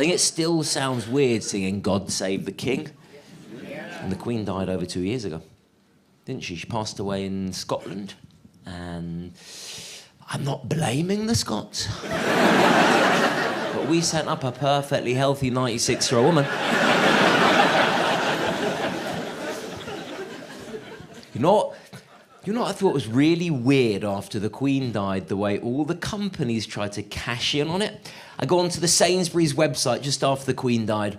think it still sounds weird singing God Save the King. And the Queen died over 2 years ago, didn't she? She passed away in Scotland, and I'm not blaming the Scots. But we sent up a perfectly healthy 96-year-old woman. You know what I thought was really weird after the Queen died? The way all the companies tried to cash in on it. I go onto the Sainsbury's website just after the Queen died.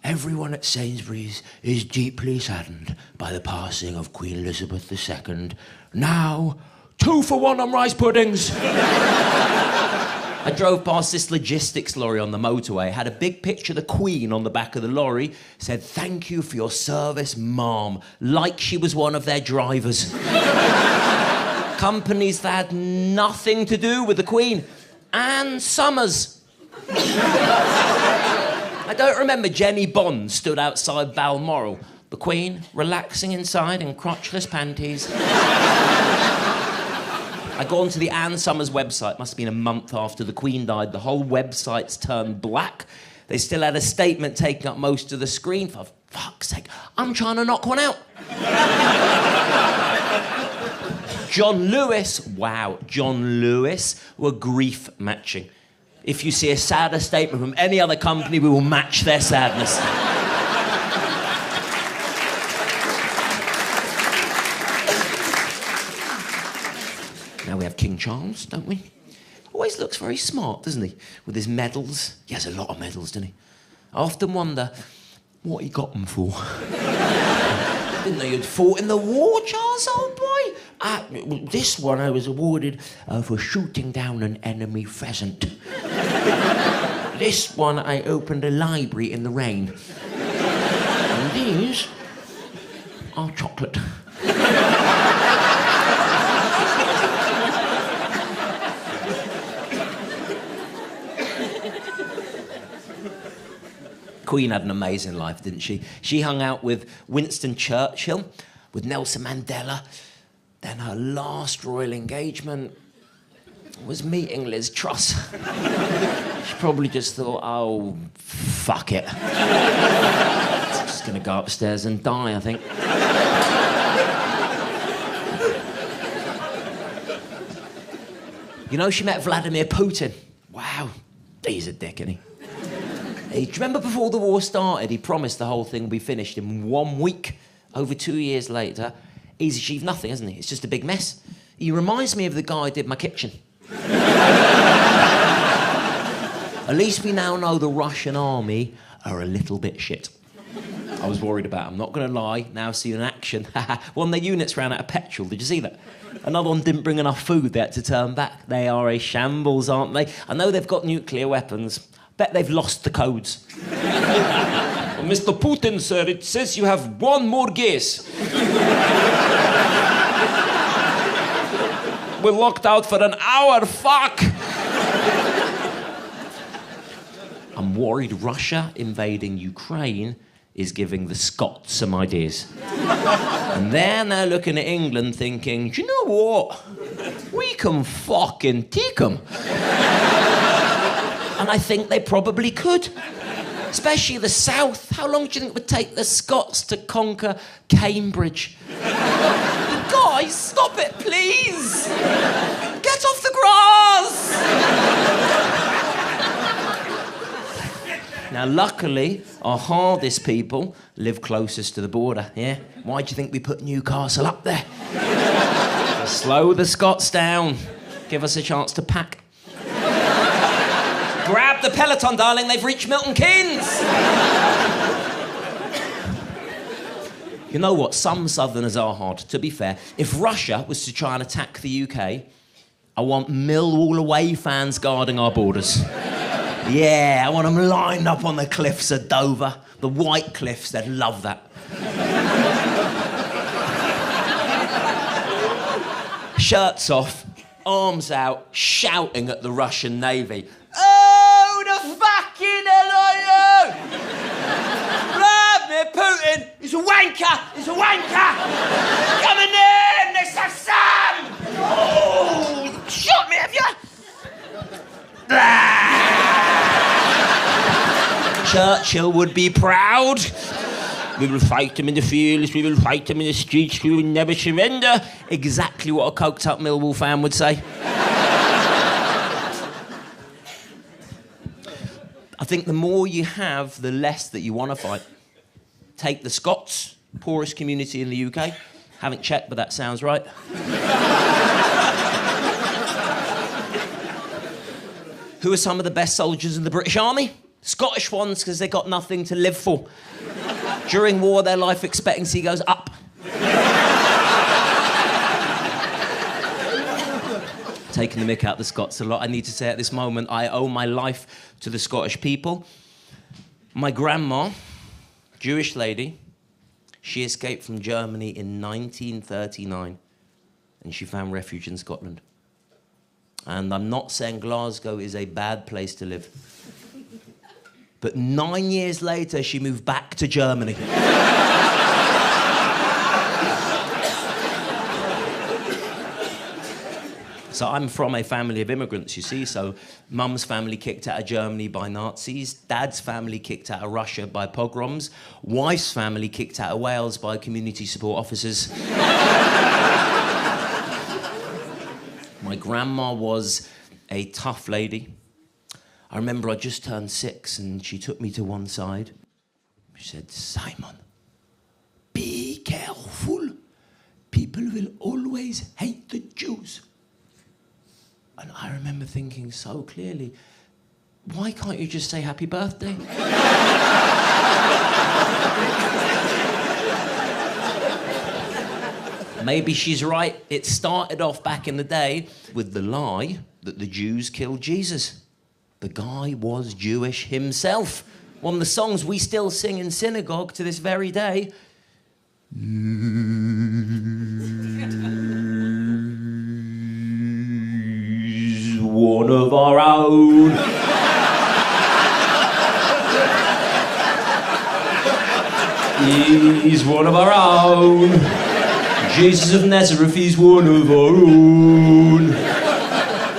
Everyone at Sainsbury's is deeply saddened by the passing of Queen Elizabeth II. Now, 2 for 1 on rice puddings. I drove past this logistics lorry on the motorway. It had a big picture of the Queen on the back of the lorry. Said, "Thank you for your service, ma'am," like she was one of their drivers. Companies that had nothing to do with the Queen. Anne Summers. I don't remember Jenny Bond stood outside Balmoral. The Queen relaxing inside in crotchless panties. I go onto the Anne Summers website. Must have been a month after the Queen died. The whole website's turned black. They still had a statement taking up most of the screen. For fuck's sake, I'm trying to knock one out. John Lewis were grief matching. If you see a sadder statement from any other company, we will match their sadness. Now we have King Charles, don't we? Always looks very smart, doesn't he? With his medals. He has a lot of medals, doesn't he? I often wonder what he got them for. Didn't know you'd fought in the war, Charles, old boy? This one I was awarded for shooting down an enemy pheasant. This one I opened a library in the rain. And these are chocolate. Queen had an amazing life, didn't she? She hung out with Winston Churchill, with Nelson Mandela. Then her last royal engagement was meeting Liz Truss. She probably just thought, oh, fuck it. Just gonna go upstairs and die, I think. You know, she met Vladimir Putin. Wow, he's a dick, isn't he? Do you remember before the war started, he promised the whole thing would be finished in 1 week. Over 2 years later, he's achieved nothing, hasn't he? It's just a big mess. He reminds me of the guy who did my kitchen. At least we now know the Russian army are a little bit shit. I was worried about them, not going to lie. Now see in action. One of their units ran out of petrol. Did you see that? Another one didn't bring enough food. They had to turn back. They are a shambles, aren't they? I know they've got nuclear weapons. Bet they've lost the codes. Well, Mr. Putin, sir, it says you have one more guess. We're locked out for an hour, fuck! I'm worried Russia invading Ukraine is giving the Scots some ideas. And then they're looking at England thinking, do you know what? We can fucking take them. And I think they probably could. Especially the south. How long do you think it would take the Scots to conquer Cambridge? Guys, stop it, please! Get off the grass! Now, luckily, our hardest people live closest to the border, yeah? Why do you think we put Newcastle up there? To slow the Scots down. Give us a chance to pack. Grab the peloton, darling, they've reached Milton Keynes! You know what? Some southerners are hard, to be fair. If Russia was to try and attack the UK, I want Millwall away fans guarding our borders. Yeah, I want them lined up on the cliffs of Dover. The white cliffs, they'd love that. Shirts off, arms out, shouting at the Russian Navy. Oh, the fucking hell are you? Vladimir Putin is a wanker! He's a wanker! Coming in! Let's have some! Oh, shot me, have you? Churchill would be proud. We will fight them in the fields, we will fight them in the streets, we will never surrender. Exactly what a coked-up Millwall fan would say. I think the more you have, the less that you want to fight. Take the Scots, poorest community in the UK. Haven't checked, but that sounds right. Who are some of the best soldiers in the British Army? Scottish ones, because they got nothing to live for. During war, their life expectancy goes up. Taking the mick out the Scots a lot. I need to say at this moment, I owe my life to the Scottish people. My grandma, Jewish lady, she escaped from Germany in 1939, and she found refuge in Scotland. And I'm not saying Glasgow is a bad place to live. But 9 years later, she moved back to Germany. So I'm from a family of immigrants, you see. So mum's family kicked out of Germany by Nazis. Dad's family kicked out of Russia by pogroms. Wife's family kicked out of Wales by community support officers. My grandma was a tough lady. I remember I just turned 6 and she took me to one side. She said, "Simon, be careful. People will always hate the Jews." And I remember thinking so clearly, why can't you just say happy birthday? Maybe she's right. It started off back in the day with the lie that the Jews killed Jesus. The guy was Jewish himself. One of the songs we still sing in synagogue to this very day. He's one of our own. He's one of our own. Jesus of Nazareth, he's one of our own.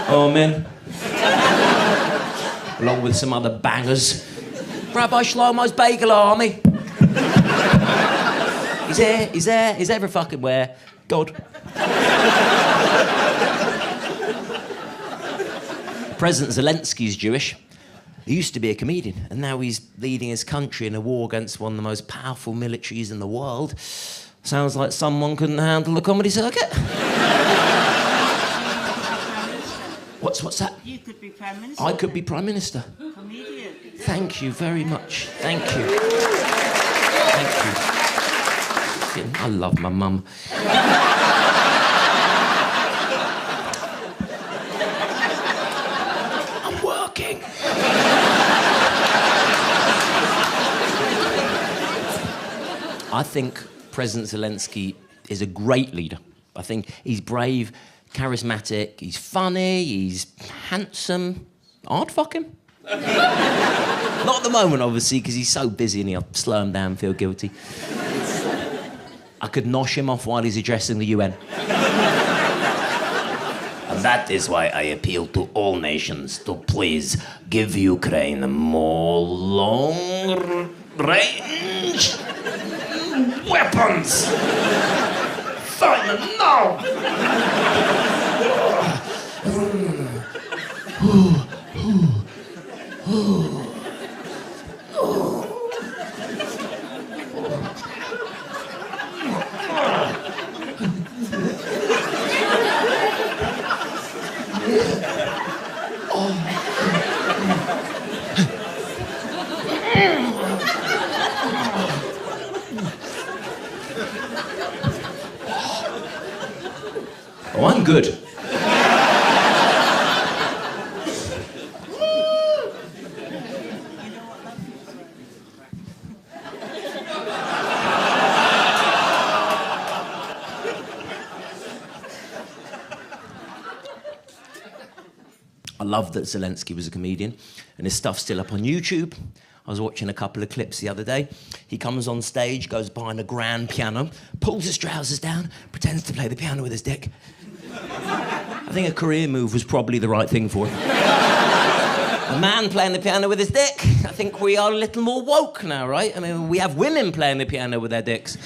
Amen. Along with some other bangers. Rabbi Shlomo's Bagel Army. He's every fucking where. God. President Zelensky's Jewish. He used to be a comedian, and now he's leading his country in a war against one of the most powerful militaries in the world. Sounds like someone couldn't handle the comedy circuit. What's that? You could be Prime Minister. I could be Prime Minister. Comedian. Thank you very much. Thank you. Thank you. I love my mum. I'm working. I think President Zelensky is a great leader. I think he's brave, charismatic, he's funny, he's handsome. I'd fuck him. Not at the moment, obviously, because he's so busy and he'll slow him down and feel guilty. I could nosh him off while he's addressing the UN. And that is why I appeal to all nations to please give Ukraine more long-range weapons. Simon, no! Oh, I'm good. I love that Zelensky was a comedian, and his stuff's still up on YouTube. I was watching a couple of clips the other day. He comes on stage, goes behind a grand piano, pulls his trousers down, pretends to play the piano with his dick. I think a career move was probably the right thing for him. A man playing the piano with his dick. I think we are a little more woke now, right? I mean, we have women playing the piano with their dicks.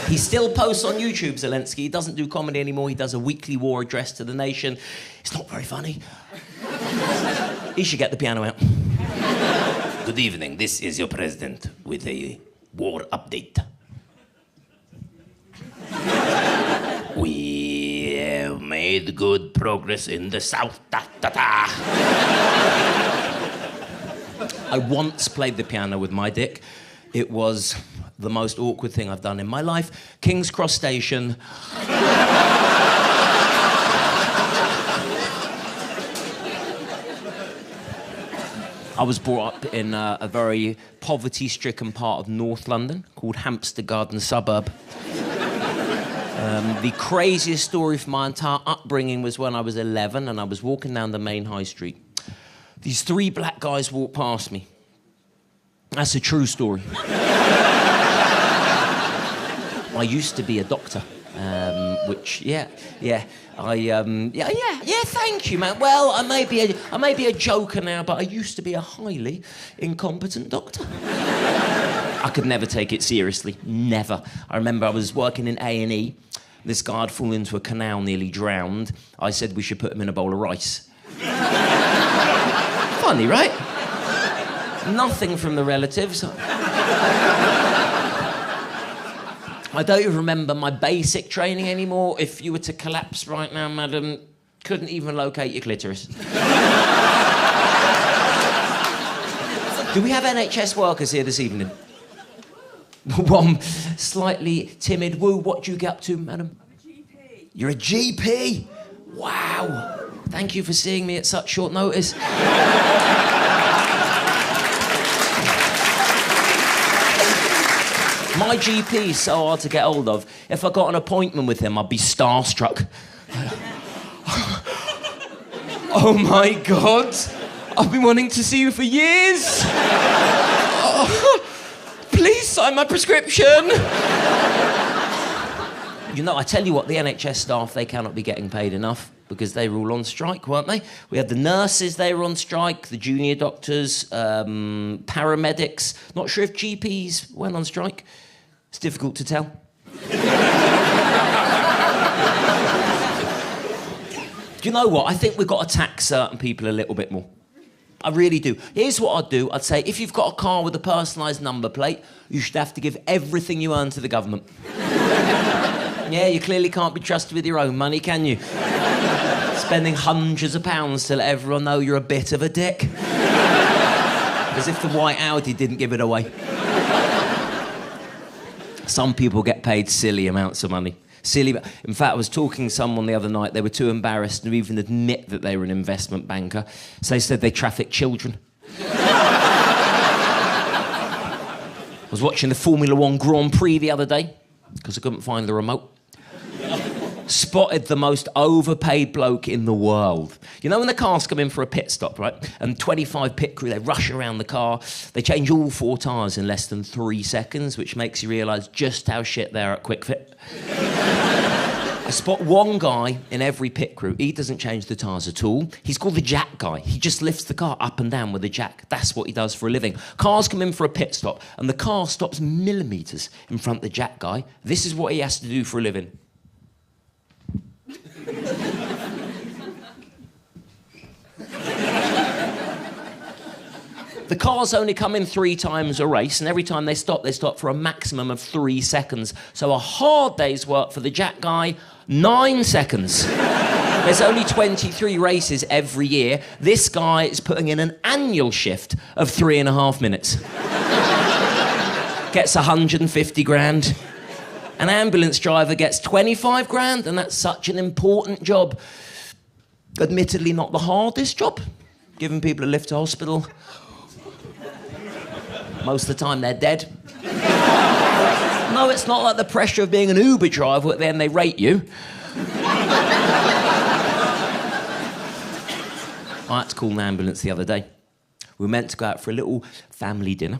He still posts on YouTube, Zelensky. He doesn't do comedy anymore. He does a weekly war address to the nation. It's not very funny. He should get the piano out. Good evening. This is your president with a war update. We have made good progress in the south. I once played the piano with my dick. It was the most awkward thing I've done in my life. King's Cross Station. I was brought up in a very poverty-stricken part of North London called Hampstead Garden Suburb. The craziest story for my entire upbringing was when I was 11 and I was walking down the main high street. These 3 black guys walked past me. That's a true story. I used to be a doctor, which, thank you, man. Well, I may be a joker now, but I used to be a highly incompetent doctor. I could never take it seriously, never. I remember I was working in A&E. This guy had fallen into a canal, nearly drowned. I said we should put him in a bowl of rice. Funny, right? Nothing from the relatives. I don't even remember my basic training anymore. If you were to collapse right now, madam, couldn't even locate your clitoris. Do we have NHS workers here this evening? One slightly timid. Woo, what do you get up to, madam? I'm a GP. You're a GP? Wow. Thank you for seeing me at such short notice. My GP is so hard to get hold of. If I got an appointment with him, I'd be starstruck. Oh my God, I've been wanting to see you for years. Oh, please sign my prescription. You know, I tell you what, the NHS staff, they cannot be getting paid enough because they were all on strike, weren't they? We had the nurses, they were on strike, the junior doctors, paramedics. Not sure if GPs went on strike. It's difficult to tell. Do you know what? I think we've got to tax certain people a little bit more. I really do. Here's what I'd do. I'd say, if you've got a car with a personalised number plate, you should have to give everything you earn to the government. Yeah, you clearly can't be trusted with your own money, can you? Spending hundreds of pounds to let everyone know you're a bit of a dick. As if the white Audi didn't give it away. Some people get paid silly amounts of money. Silly. In fact, I was talking to someone the other night. They were too embarrassed to even admit that they were an investment banker. So they said they traffic children. I was watching the Formula 1 Grand Prix the other day because I couldn't find the remote. Spotted the most overpaid bloke in the world. You know when the cars come in for a pit stop, right? And 25 pit crew, they rush around the car. They change all 4 tyres in less than 3 seconds, which makes you realise just how shit they are at quick fit. I spot one guy in every pit crew. He doesn't change the tyres at all. He's called the jack guy. He just lifts the car up and down with a jack. That's what he does for a living. Cars come in for a pit stop, and the car stops millimetres in front of the jack guy. This is what he has to do for a living. The cars only come in 3 times a race, and every time they stop for a maximum of 3 seconds. So a hard day's work for the jack guy, 9 seconds. There's only 23 races every year. This guy is putting in an annual shift of 3.5 minutes. Gets 150 grand. An ambulance driver gets 25 grand, and that's such an important job. Admittedly, not the hardest job. Giving people a lift to hospital. Most of the time, they're dead. No, it's not like the pressure of being an Uber driver, at the end they rate you. I had to call an ambulance the other day. We were meant to go out for a little family dinner.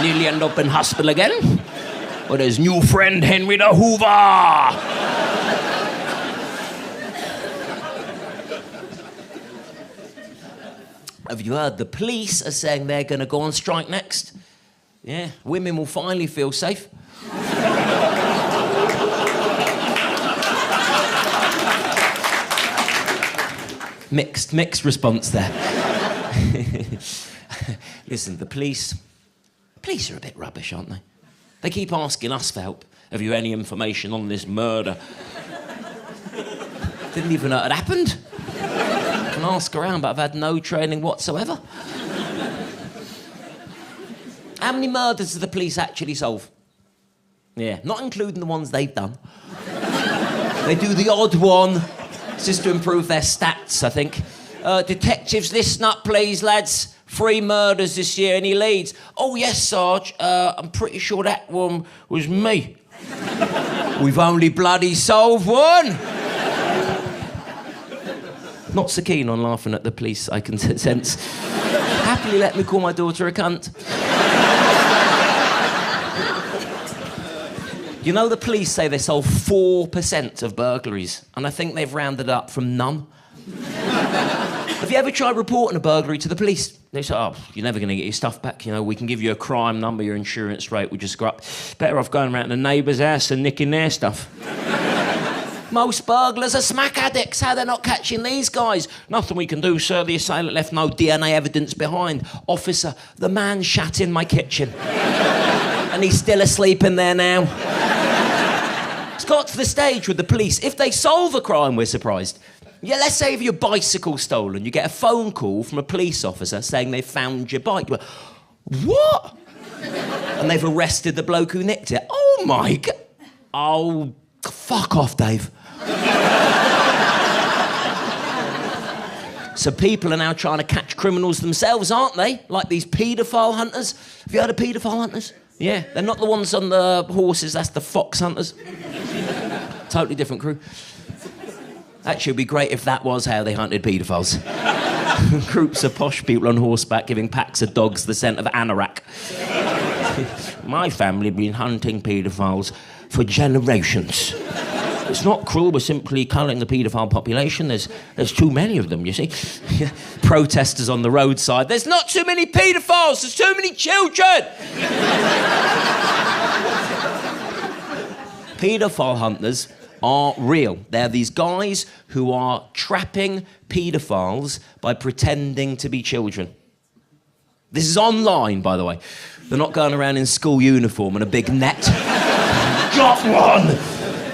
Nearly end up in hospital again. With his new friend, Henry the Hoover. Have you heard the police are saying they're going to go on strike next? Yeah, women will finally feel safe. Mixed response there. Listen, the police are a bit rubbish, aren't they? They keep asking us for help. Have you any information on this murder? Didn't even know it happened. I can ask around, but I've had no training whatsoever. How many murders do the police actually solve? Yeah, not including the ones they've done. They do the odd one. It's just to improve their stats, I think. Detectives, listen up, please, lads. 3 murders this year, any leads? Oh, yes, Sarge. I'm pretty sure that one was me. We've only bloody solved 1. Not so keen on laughing at the police, I can sense. Happily let me call my daughter a cunt. You know, the police say they solve 4% of burglaries, and I think they've rounded up from none. Have you ever tried reporting a burglary to the police? They say, oh, you're never going to get your stuff back. You know, we can give you a crime number, your insurance rate will just go up. Better off going around to the neighbour's house and nicking their stuff. Most burglars are smack addicts. How they're not catching these guys? Nothing we can do, sir. The assailant left no DNA evidence behind. Officer, the man shat in my kitchen. And he's still asleep in there now. It's got to the stage with the police. If they solve a crime, we're surprised. Yeah, let's say if your bicycle's stolen, you get a phone call from a police officer saying they found your bike. You're like, what? And they've arrested the bloke who nicked it. Oh, my God. Oh, fuck off, Dave. So people are now trying to catch criminals themselves, aren't they? Like these paedophile hunters. Have you heard of paedophile hunters? Yeah, they're not the ones on the horses, that's the fox hunters. Totally different crew. Actually, it'd be great if that was how they hunted paedophiles. Groups of posh people on horseback giving packs of dogs the scent of anorak. My family have been hunting paedophiles for generations. It's not cruel, we're simply culling the paedophile population. There's too many of them, you see. Protesters on the roadside. There's not too many paedophiles, there's too many children! Paedophile hunters are real. They're these guys who are trapping paedophiles by pretending to be children. This is online, by the way. They're not going around in school uniform and a big net. Got one!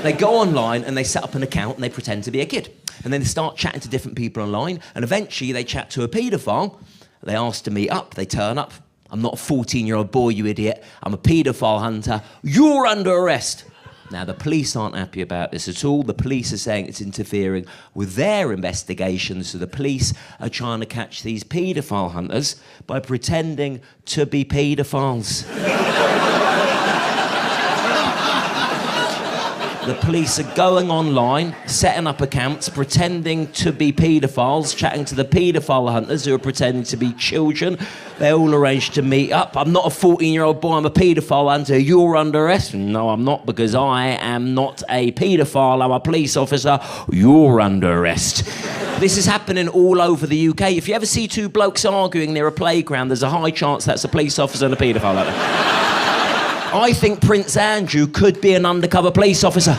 They go online and they set up an account and they pretend to be a kid. And then they start chatting to different people online, and eventually they chat to a paedophile. They ask to meet up, they turn up. I'm not a 14-year-old boy, you idiot. I'm a paedophile hunter. You're under arrest. Now, the police aren't happy about this at all. The police are saying it's interfering with their investigations, so the police are trying to catch these paedophile hunters by pretending to be paedophiles. The police are going online, setting up accounts, pretending to be paedophiles, chatting to the paedophile hunters who are pretending to be children. They all arranged to meet up. I'm not a 14-year-old boy, I'm a paedophile hunter. You're under arrest. No, I'm not, because I am not a paedophile. I'm a police officer. You're under arrest. This is happening all over the UK. If you ever see 2 blokes arguing near a playground, there's a high chance that's a police officer and a paedophile hunter. I think Prince Andrew could be an undercover police officer.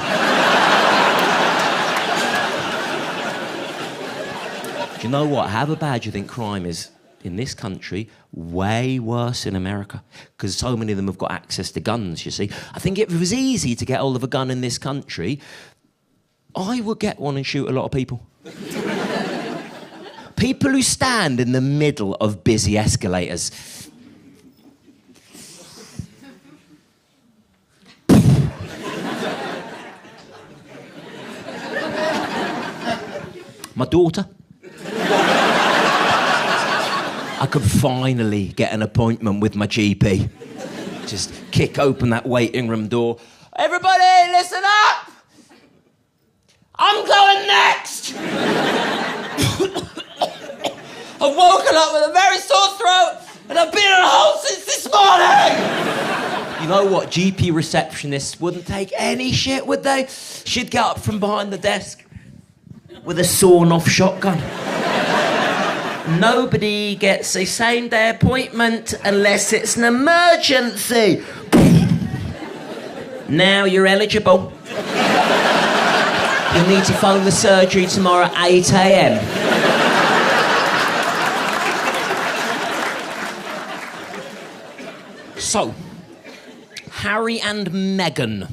Do you know what? How bad do you think crime is in this country? Way worse in America. Because so many of them have got access to guns, you see. I think if it was easy to get hold of a gun in this country, I would get one and shoot a lot of people. People who stand in the middle of busy escalators. My daughter. I could finally get an appointment with my GP. Just kick open that waiting room door. Everybody, listen up! I'm going next! I've woken up with a very sore throat, And I've been in a hole since this morning! You know what? GP receptionists wouldn't take any shit, would they? She'd get up from behind the desk with a sawn-off shotgun. Nobody gets a same-day appointment unless it's an emergency. Now you're eligible. You'll need to phone the surgery tomorrow at 8 a.m. So, Harry and Meghan.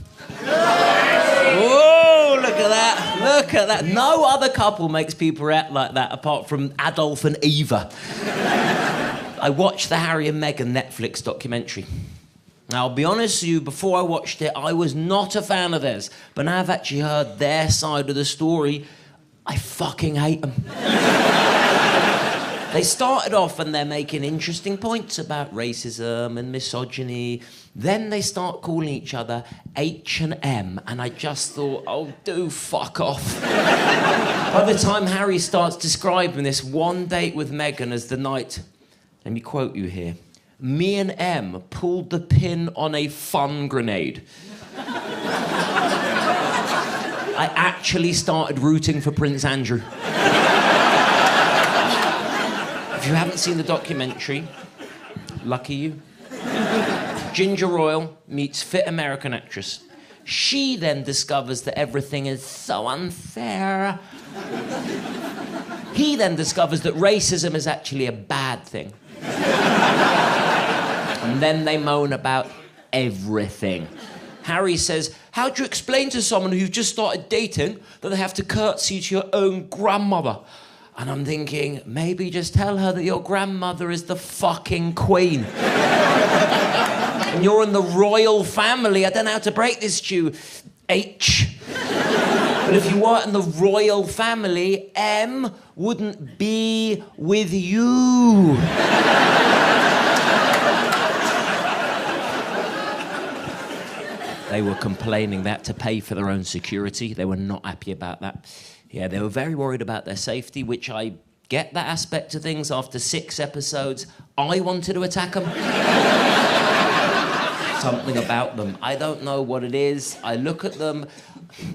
Oh, look at that. Look at that. No other couple makes people react like that apart from Adolf and Eva. I watched the Harry and Meghan Netflix documentary. Now, I'll be honest with you, before I watched it, I was not a fan of theirs. But now I've actually heard their side of the story, I fucking hate them. They started off and they're making interesting points about racism and misogyny. Then they start calling each other H&M, and I just thought, oh, do fuck off. By the time Harry starts describing this one date with Meghan as the night, let me quote you here, me and M pulled the pin on a fun grenade. I actually started rooting for Prince Andrew. If you haven't seen the documentary, lucky you. Ginger Royal meets fit American actress. She then discovers that everything is so unfair. He then discovers that racism is actually a bad thing. And then they moan about everything. Harry says, how do you explain to someone who you've just started dating that they have to curtsy to your own grandmother? And I'm thinking, maybe just tell her that your grandmother is the fucking Queen. And you're in the royal family. I don't know how to break this to you, H. But if you weren't in the royal family, M wouldn't be with you. They were complaining they had to pay for their own security. They were not happy about that. Yeah, they were very worried about their safety, which I get that aspect of things. After 6 episodes, I wanted to attack them. Something about them. I don't know what it is. I look at them.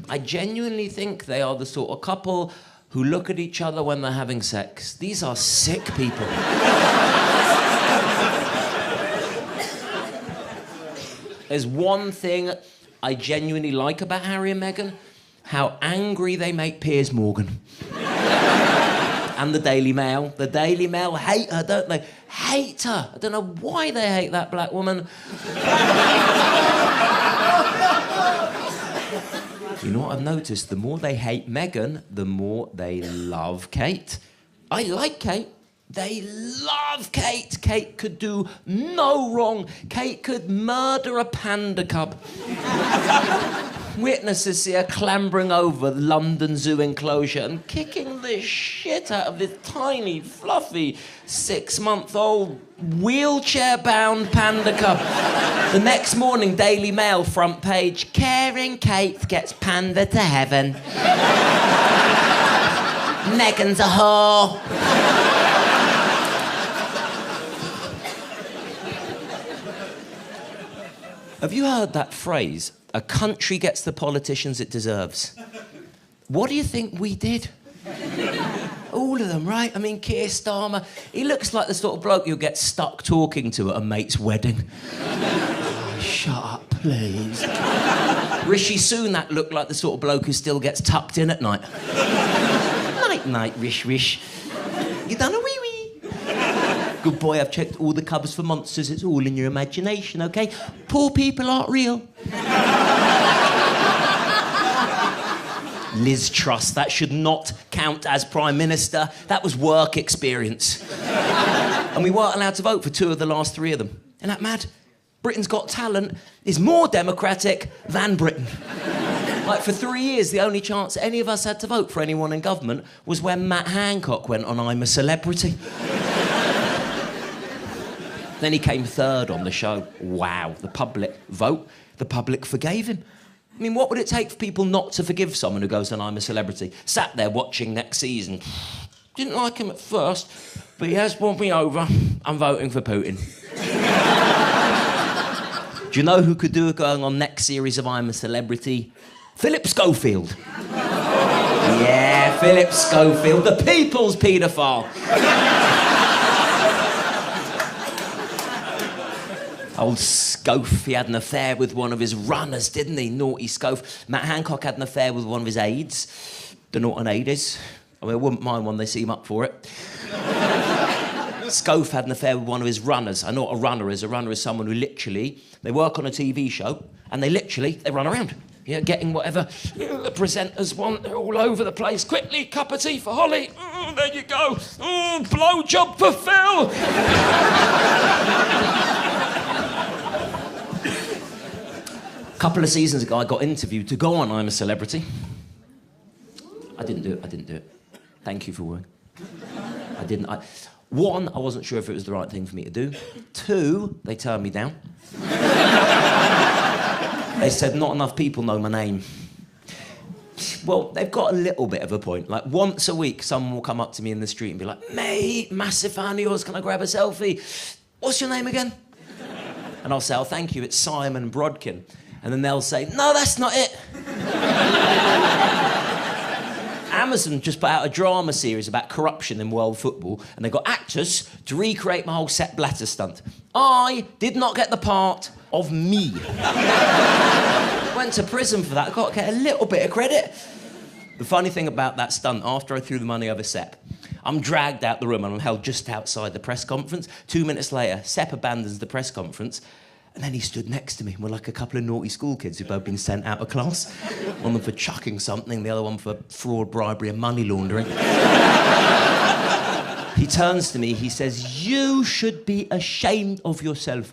I genuinely think they are the sort of couple who look at each other when they're having sex. These are sick people. There's one thing I genuinely like about Harry and Meghan, how angry they make Piers Morgan. And the Daily Mail. The Daily Mail hate her, don't they? Hate her. I don't know why they hate that black woman. You know what I've noticed? The more they hate Meghan, the more they love Kate. I like Kate. They love Kate. Kate could do no wrong. Kate could murder a panda cub. Witnesses see her clambering over the London Zoo enclosure and kicking the shit out of this tiny, fluffy, 6-month-old, wheelchair-bound panda cub. The next morning, Daily Mail front page, caring Kate gets panda to heaven. Meghan's a whore. Have you heard that phrase, a country gets the politicians it deserves? What do you think we did? All of them, right? I mean, Keir Starmer, he looks like the sort of bloke you'll get stuck talking to at a mate's wedding. Oh, shut up, please. Rishi Sunak looked like the sort of bloke who still gets tucked in at night. Night, Rish. You done a wee-wee? Good boy, I've checked all the cupboards for monsters. It's all in your imagination, OK? Poor people aren't real. Liz Truss, that should not count as Prime Minister. That was work experience. And we weren't allowed to vote for 2 of the last 3 of them. Isn't that mad? Britain's Got Talent is more democratic than Britain. Like, for 3 years, the only chance any of us had to vote for anyone in government was when Matt Hancock went on I'm a Celebrity. Then he came 3rd on the show. Wow, the public vote. The public forgave him. I mean, what would it take for people not to forgive someone who goes on I'm a Celebrity? Sat there watching next season. Didn't like him at first, but he has won me over. I'm voting for Putin. Do you know who could do it going on next series of I'm a Celebrity? Philip Schofield. Yeah, Philip Schofield, the people's paedophile. Old Scof, he had an affair with one of his runners, didn't he? Naughty Scof. Matt Hancock had an affair with one of his aides. Don't know what an aide is. I mean, I wouldn't mind one, they seem up for it. Scof had an affair with one of his runners. I know what a runner is. A runner is someone who literally, they work on a TV show, and they run around. Yeah, getting whatever the presenters want. They're all over the place. Quickly, cup of tea for Holly. There you go. Blowjob for Phil. A couple of seasons ago, I got interviewed to go on I'm a Celebrity. I didn't do it. Thank you for working. One, I wasn't sure if it was the right thing for me to do. Two, they turned me down. They said not enough people know my name. Well, they've got a little bit of a point. Like, once a week, someone will come up to me in the street and be like, mate, massive fan of yours, can I grab a selfie? What's your name again? And I'll say, oh, thank you, it's Simon Brodkin. And then they'll say, no, that's not it. Amazon just put out a drama series about corruption in world football, and they got actors to recreate my whole Sepp Blatter stunt. I did not get the part of me. Went to prison for that. I got to get a little bit of credit. The funny thing about that stunt, after I threw the money over Sepp, I'm dragged out the room and I'm held just outside the press conference. 2 minutes later, Sepp abandons the press conference, and then he stood next to me. We're like a couple of naughty school kids who've both been sent out of class. One of them for chucking something, the other one for fraud, bribery and money laundering. He turns to me, he says, you should be ashamed of yourself.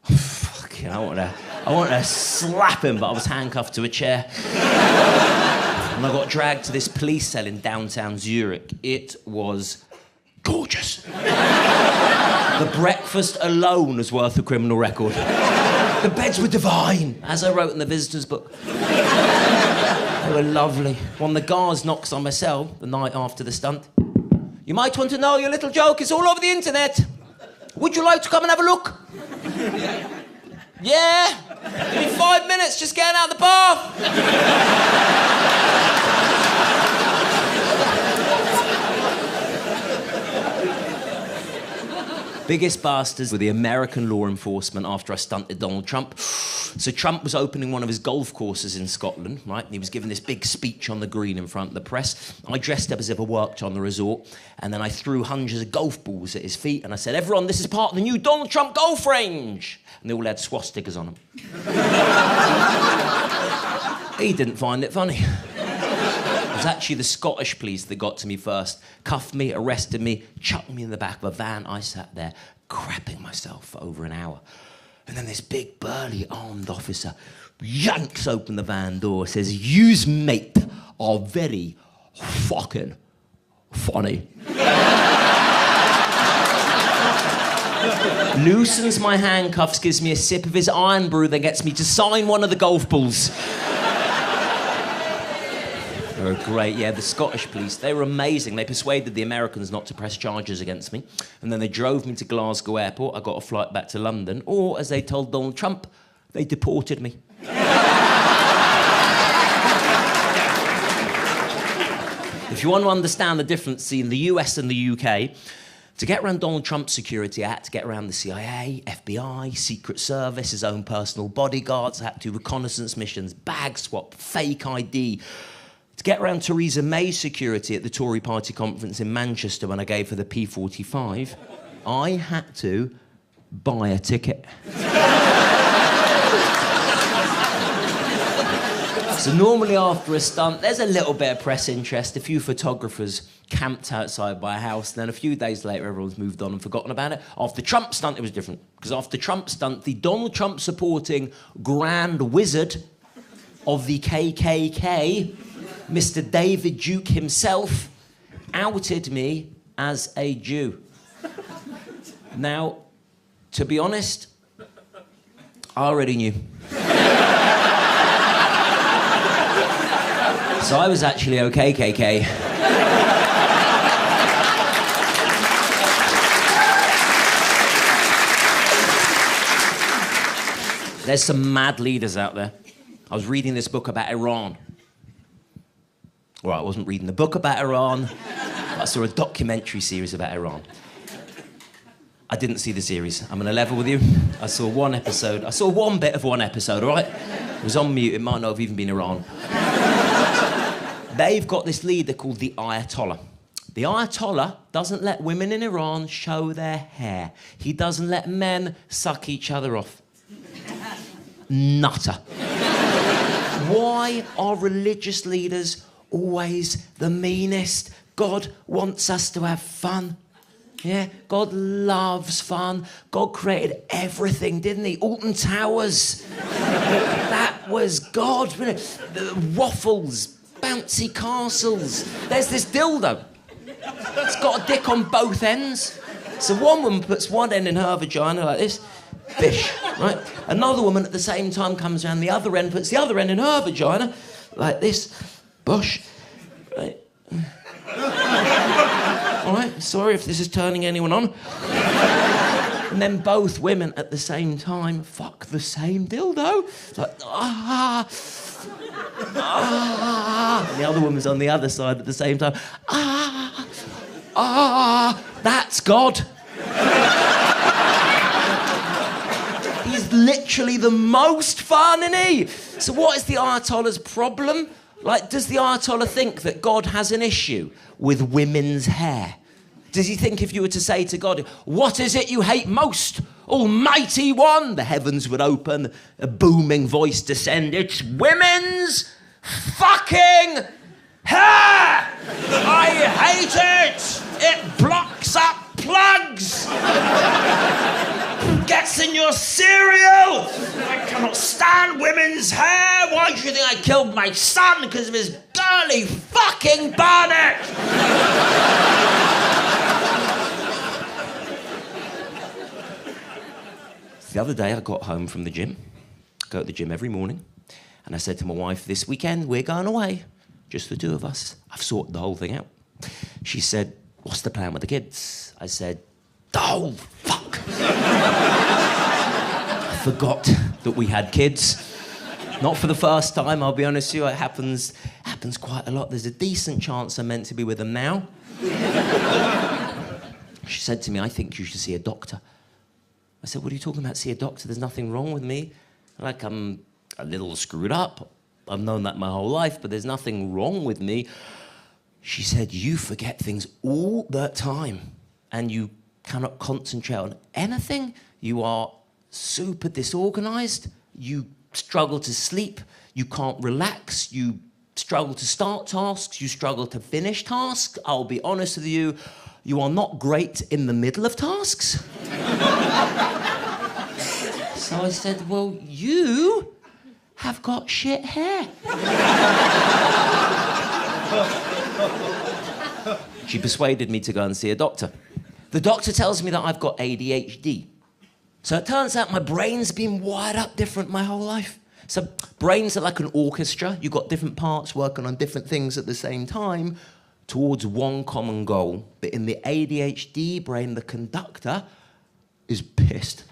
Fucking, I want to slap him, but I was handcuffed to a chair. And I got dragged to this police cell in downtown Zurich. It was gorgeous. The breakfast alone was worth a criminal record. The beds were divine, as I wrote in the visitor's book. They were lovely. One of the guards knocks on my cell the night after the stunt. You might want to know your little joke is all over the internet. Would you like to come and have a look? Yeah? Give me 5 minutes, just getting out of the bath. Biggest bastards were the American law enforcement after I stunted Donald Trump. So Trump was opening one of his golf courses in Scotland, right? And he was giving this big speech on the green in front of the press. I dressed up as if I worked on the resort, and then I threw hundreds of golf balls at his feet, and I said, everyone, this is part of the new Donald Trump golf range. And they all had swastikas on them. He didn't find it funny. It was actually the Scottish police that got to me first. Cuffed me, arrested me, chucked me in the back of a van. I sat there, crapping myself for over an hour. And then this big, burly, armed officer yanks open the van door, says, "Yous, mate, are very fucking funny." Loosens my handcuffs, gives me a sip of his iron brew, then gets me to sign one of the golf balls. They were great, yeah, the Scottish police, they were amazing. They persuaded the Americans not to press charges against me, and then they drove me to Glasgow Airport. I got a flight back to London, or, as they told Donald Trump, they deported me. If you want to understand the difference between the US and the UK, to get around Donald Trump's security, I had to get around the CIA, FBI, Secret Service, his own personal bodyguards. I had to do reconnaissance missions, bag swap, fake ID. To get around Theresa May's security at the Tory party conference in Manchester when I gave her the P45, I had to buy a ticket. So normally after a stunt, there's a little bit of press interest, a few photographers camped outside my house, and then a few days later, everyone's moved on and forgotten about it. After Trump's stunt, it was different. Because after Trump's stunt, the Donald Trump supporting Grand Wizard of the KKK, Mr. David Duke himself, outed me as a Jew. Now, to be honest, I already knew. So I was actually okay, KK. There's some mad leaders out there. I was reading this book about Iran. Well, I wasn't reading the book about Iran. I saw a documentary series about Iran. I didn't see the series. I'm going to level with you. I saw one episode. I saw one bit of one episode, all right? It was on mute. It might not have even been Iran. They've got this leader called the Ayatollah. The Ayatollah doesn't let women in Iran show their hair. He doesn't let men suck each other off. Nutter. Why are religious leaders always the meanest? God wants us to have fun. Yeah, God loves fun. God created everything, didn't he? Alton Towers. That was God. The waffles, bouncy castles. There's this dildo. It's got a dick on both ends. So one woman puts one end in her vagina like this. Bish, right? Another woman at the same time comes around the other end, puts the other end in her vagina like this. Bush. Right? All right, sorry if this is turning anyone on. And then both women at the same time fuck the same dildo. It's like, ah. And the other woman's on the other side at the same time. That's God. He's literally the most fun, isn't he? So what is the Ayatollah's problem? Like, does the Ayatollah think that God has an issue with women's hair? Does he think if you were to say to God, what is it you hate most, Almighty One? The heavens would open, a booming voice descend. It's women's fucking hair! I hate it! It blocks up plugs! Gets in your cereal! I cannot stand women's hair! Why do you think I killed my son? Because of his girly fucking bonnet! The other day I got home from the gym. I go to the gym every morning. And I said to my wife, this weekend we're going away. Just the two of us. I've sorted the whole thing out. She said, what's the plan with the kids? I said, oh, fuck. I forgot that we had kids. Not for the first time, I'll be honest with you. It happens quite a lot. There's a decent chance I'm meant to be with them now. She said to me, I think you should see a doctor. I said, what are you talking about? See a doctor? There's nothing wrong with me. Like, I'm a little screwed up. I've known that my whole life, but there's nothing wrong with me. She said, you forget things all the time, and you cannot concentrate on anything. You are super disorganized. You struggle to sleep. You can't relax. You struggle to start tasks. You struggle to finish tasks. I'll be honest with you, you are not great in the middle of tasks. So I said, well, you have got shit hair. She persuaded me to go and see a doctor. The doctor tells me that I've got ADHD. So it turns out my brain's been wired up different my whole life. So brains are like an orchestra. You've got different parts working on different things at the same time towards one common goal. But in the ADHD brain, the conductor is pissed.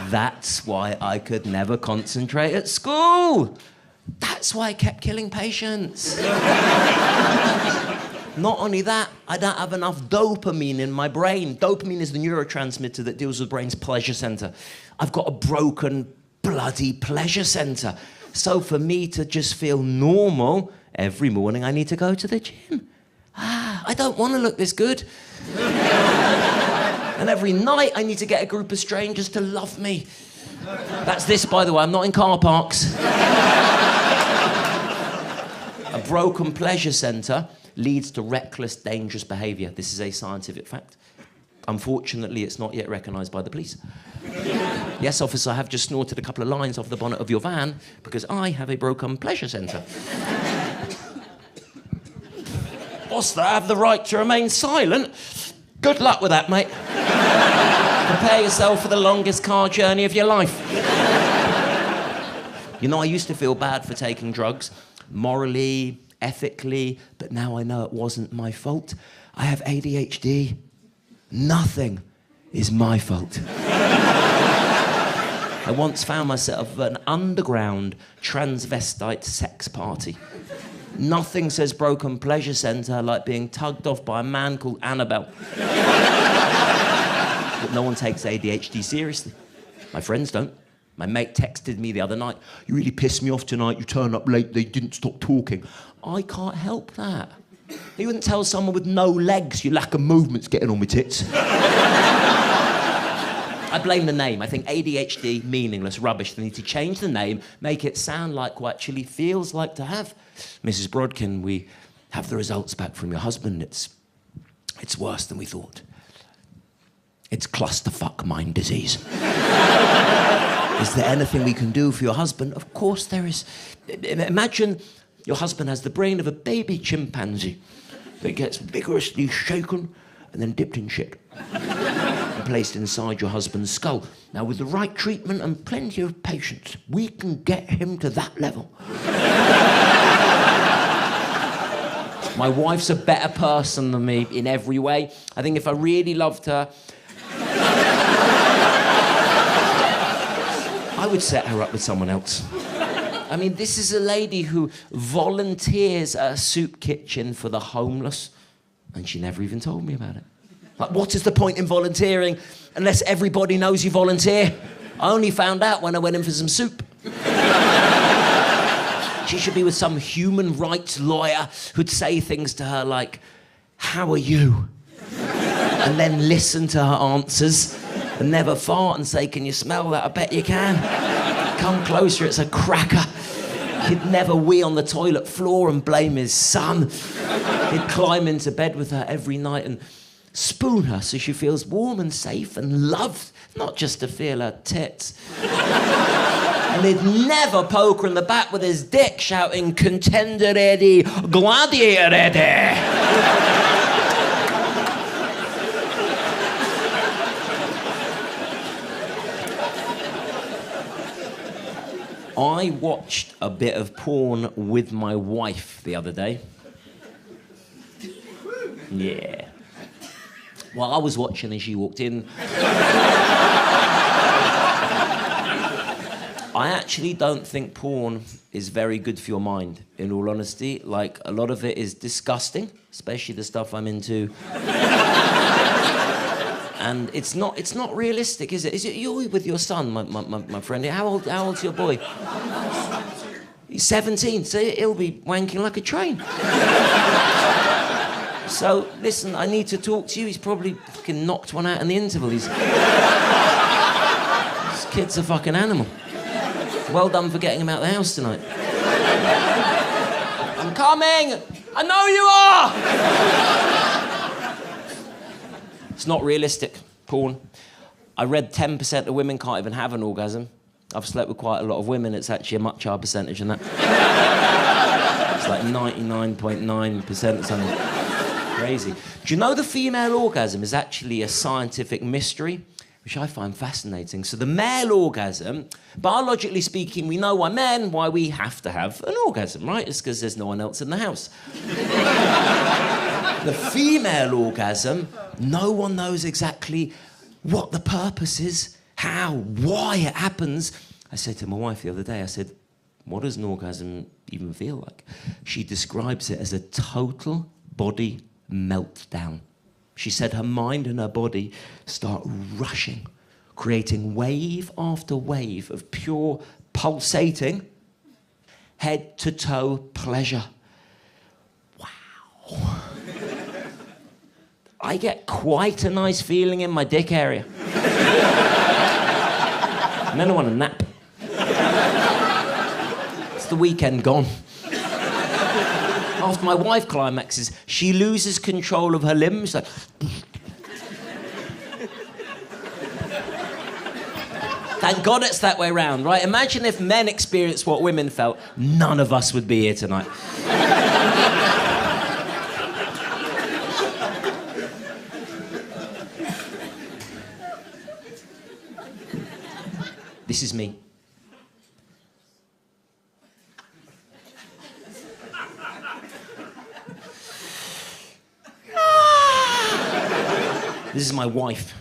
That's why I could never concentrate at school. That's why I kept killing patients. Not only that, I don't have enough dopamine in my brain. Dopamine is the neurotransmitter that deals with the brain's pleasure center. I've got a broken, bloody pleasure center. So for me to just feel normal, every morning I need to go to the gym. I don't want to look this good. And every night I need to get a group of strangers to love me. That's this, by the way, I'm not in car parks. A broken pleasure center leads to reckless, dangerous behaviour. This is a scientific fact. Unfortunately, it's not yet recognised by the police. Yes, officer, I have just snorted a couple of lines off the bonnet of your van because I have a broken pleasure centre. What's that? I have the right to remain silent? Good luck with that, mate. Prepare yourself for the longest car journey of your life. You know, I used to feel bad for taking drugs, morally, ethically, but now I know it wasn't my fault. I have ADHD. Nothing is my fault. I once found myself at an underground transvestite sex party. Nothing says broken pleasure centre like being tugged off by a man called Annabelle. But no one takes ADHD seriously. My friends don't. My mate texted me the other night, "You really pissed me off tonight, you turned up late, they didn't stop talking." I can't help that. You wouldn't tell someone with no legs, your lack of movement's getting on my tits. I blame the name. I think ADHD, meaningless, rubbish. They need to change the name, make it sound like what actually feels like to have. Mrs. Brodkin, we have the results back from your husband. It's worse than we thought. It's clusterfuck mind disease. Is there anything we can do for your husband? Of course there is. Imagine your husband has the brain of a baby chimpanzee that gets vigorously shaken and then dipped in shit and placed inside your husband's skull. Now, with the right treatment and plenty of patience, we can get him to that level. My wife's a better person than me in every way. I think if I really loved her, I would set her up with someone else. I mean, this is a lady who volunteers at a soup kitchen for the homeless, and she never even told me about it. Like, what is the point in volunteering unless everybody knows you volunteer? I only found out when I went in for some soup. She should be with some human rights lawyer who'd say things to her like, "How are you?" And then listen to her answers and never fart and say, "Can you smell that? I bet you can. Come closer, it's a cracker." He'd never wee on the toilet floor and blame his son. He'd climb into bed with her every night and spoon her so she feels warm and safe and loved, not just to feel her tits. And he'd never poke her in the back with his dick, shouting, "Contender ready, gladiator ready." I watched a bit of porn with my wife the other day. Yeah. While I was watching and she walked in, I actually don't think porn is very good for your mind, in all honesty. Like, a lot of it is disgusting, especially the stuff I'm into. And it's not realistic, is it? Is it you with your son, my friend? How old's your boy? He's 17, so he'll be wanking like a train. So, listen, I need to talk to you. He's probably fucking knocked one out in the interval. This kid's a fucking animal. Well done for getting him out of the house tonight. I'm coming! I know you are! It's not realistic, porn. I read 10% of women can't even have an orgasm. I've slept with quite a lot of women. It's actually a much higher percentage than that. It's like 99.9% or something. Crazy. Do you know the female orgasm is actually a scientific mystery, which I find fascinating? So the male orgasm, biologically speaking, we know why we have to have an orgasm, right? It's because there's no one else in the house. The female orgasm, no one knows exactly what the purpose is, how, why it happens. I said to my wife the other day, I said, "What does an orgasm even feel like?" She describes it as a total body meltdown. She said her mind and her body start rushing, creating wave after wave of pure, pulsating, head-to-toe pleasure. Wow. I get quite a nice feeling in my dick area. And then I want a nap. It's the weekend gone. After my wife climaxes, she loses control of her limbs. Like... Thank God it's that way round, right? Imagine if men experienced what women felt. None of us would be here tonight. This is me. This is my wife.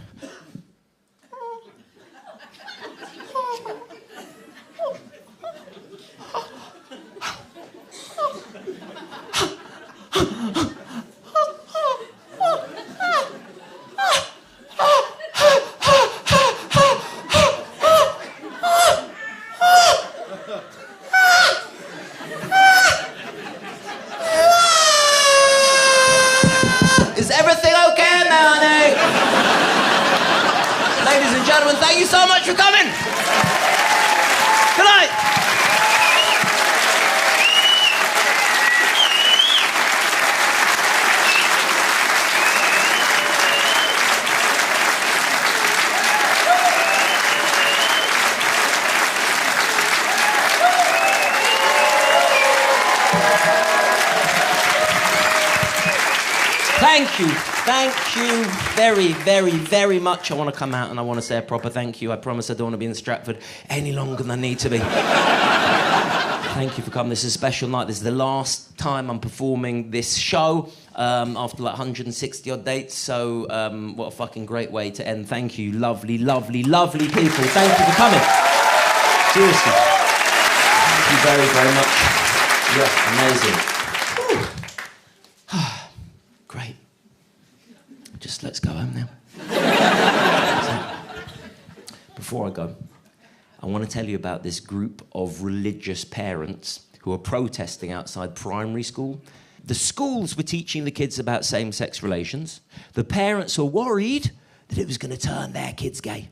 for coming. Good night. Thank you very, very, very much. I want to come out and I want to say a proper thank you. I promise I don't want to be in Stratford any longer than I need to be. Thank you for coming. This is a special night. This is the last time I'm performing this show after like 160 odd dates. So what a fucking great way to end. Thank you, lovely, lovely, lovely people. Thank you for coming. Seriously. Thank you very, very much. Yeah, amazing. Great. Just let's go home now. Before I go, I want to tell you about this group of religious parents who are protesting outside primary school. The schools were teaching the kids about same-sex relations. The parents were worried that it was going to turn their kids gay.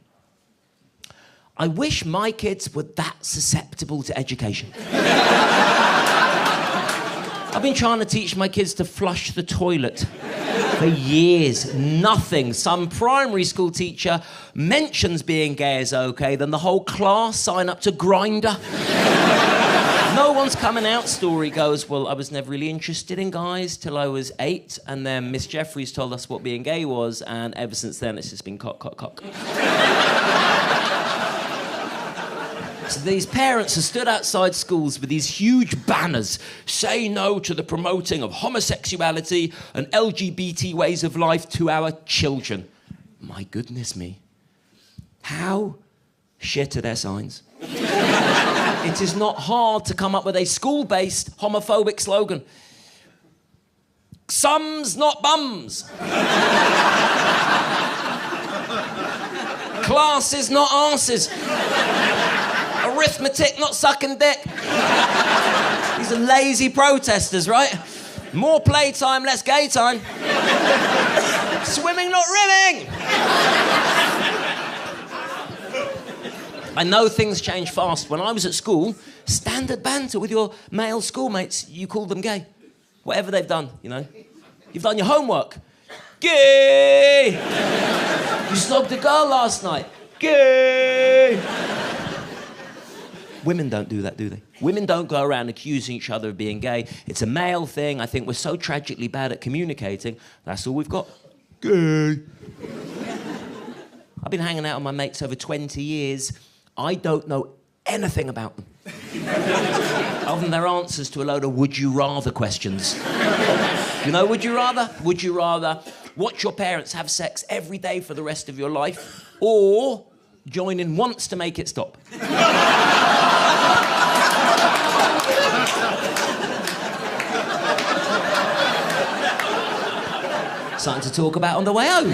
I wish my kids were that susceptible to education. I've been trying to teach my kids to flush the toilet for years. Nothing. Some primary school teacher mentions being gay is okay, then the whole class sign up to Grindr. No one's coming out. Story goes, well, I was never really interested in guys till I was 8, and then Miss Jeffries told us what being gay was, and ever since then it's just been cock, cock, cock. So these parents have stood outside schools with these huge banners, say no to the promoting of homosexuality and LGBT ways of life to our children. My goodness me. How shit are their signs? It is not hard to come up with a school-based homophobic slogan. Sums, not bums. Classes, not arses. Arithmetic, not sucking dick. These are lazy protesters, right? More playtime, less gay time. Swimming, not rimming. I know things change fast. When I was at school, standard banter with your male schoolmates, you called them gay. Whatever they've done, you know. You've done your homework. Gay! You slogged a girl last night. Gay! Women don't do that, do they? Women don't go around accusing each other of being gay. It's a male thing. I think we're so tragically bad at communicating. That's all we've got. Gay. I've been hanging out with my mates over 20 years. I don't know anything about them. Other than their answers to a load of would you rather questions. You know, would you rather? Would you rather watch your parents have sex every day for the rest of your life, or join in once to make it stop? Something to talk about on the way home.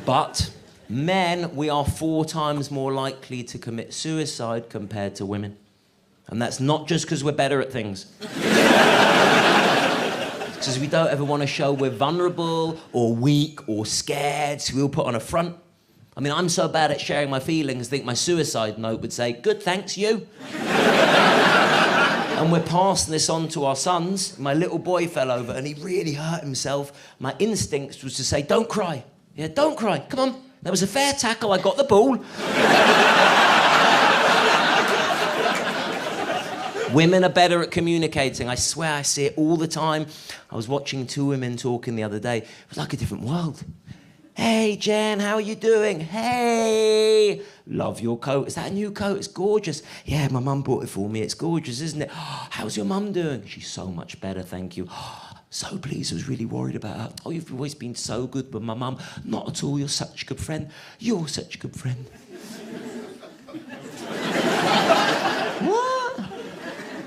But men, we are 4 times more likely to commit suicide compared to women. And that's not just because we're better at things. Because we don't ever want to show we're vulnerable or weak or scared, so we'll put on a front. I mean, I'm so bad at sharing my feelings, I think my suicide note would say, good, thanks, you. And we're passing this on to our sons. My little boy fell over and he really hurt himself. My instinct was to say, don't cry. Yeah, don't cry. Come on. That was a fair tackle. I got the ball. Women are better at communicating. I swear I see it all the time. I was watching 2 women talking the other day. It was like a different world. Hey, Jen, how are you doing? Hey, love your coat. Is that a new coat? It's gorgeous. Yeah, my mum bought it for me. It's gorgeous, isn't it? Oh, how's your mum doing? She's so much better, thank you. Oh, so pleased, I was really worried about her. Oh, you've always been so good with my mum. Not at all, you're such a good friend. You're such a good friend. What?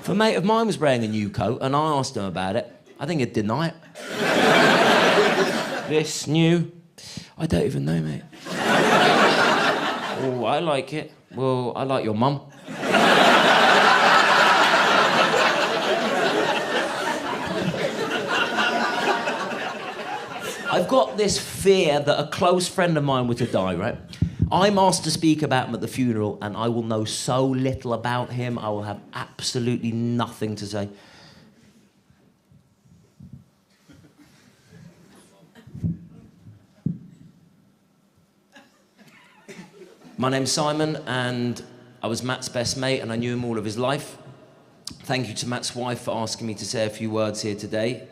If a mate of mine was wearing a new coat and I asked him about it, I think he'd deny it. This new... I don't even know, mate. Oh, I like it. Well, I like your mum. I've got this fear that a close friend of mine were to die, right? I'm asked to speak about him at the funeral, and I will know so little about him. I will have absolutely nothing to say. My name's Simon, and I was Matt's best mate, and I knew him all of his life. Thank you to Matt's wife for asking me to say a few words here today.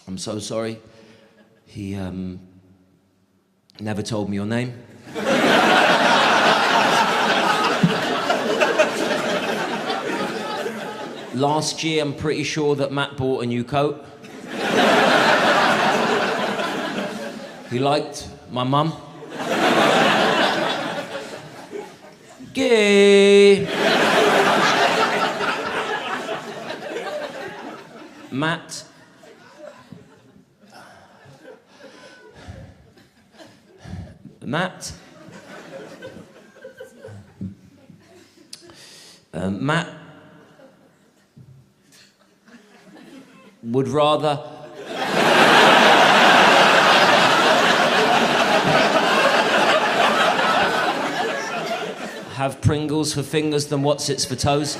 I'm so sorry. He never told me your name. Last year, I'm pretty sure that Matt bought a new coat. He liked my mum. Gay. Matt. Matt would rather have Pringles for fingers than What's-Its for toes.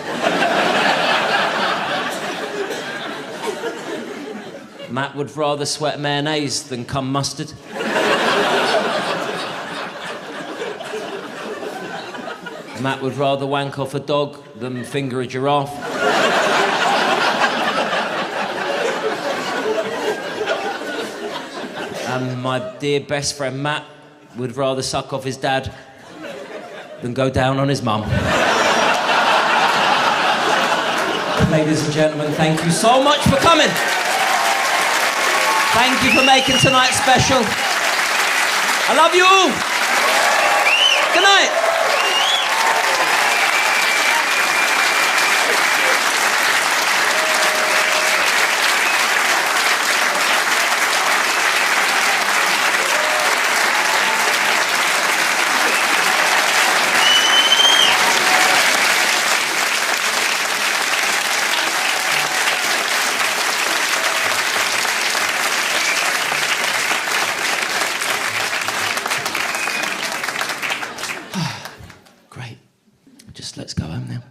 Matt would rather sweat mayonnaise than cum mustard. Matt would rather wank off a dog than finger a giraffe. And my dear best friend Matt would rather suck off his dad than go down on his mum. Ladies and gentlemen, thank you so much for coming. Thank you for making tonight special. I love you all. Good night. Great. Just let's go home now.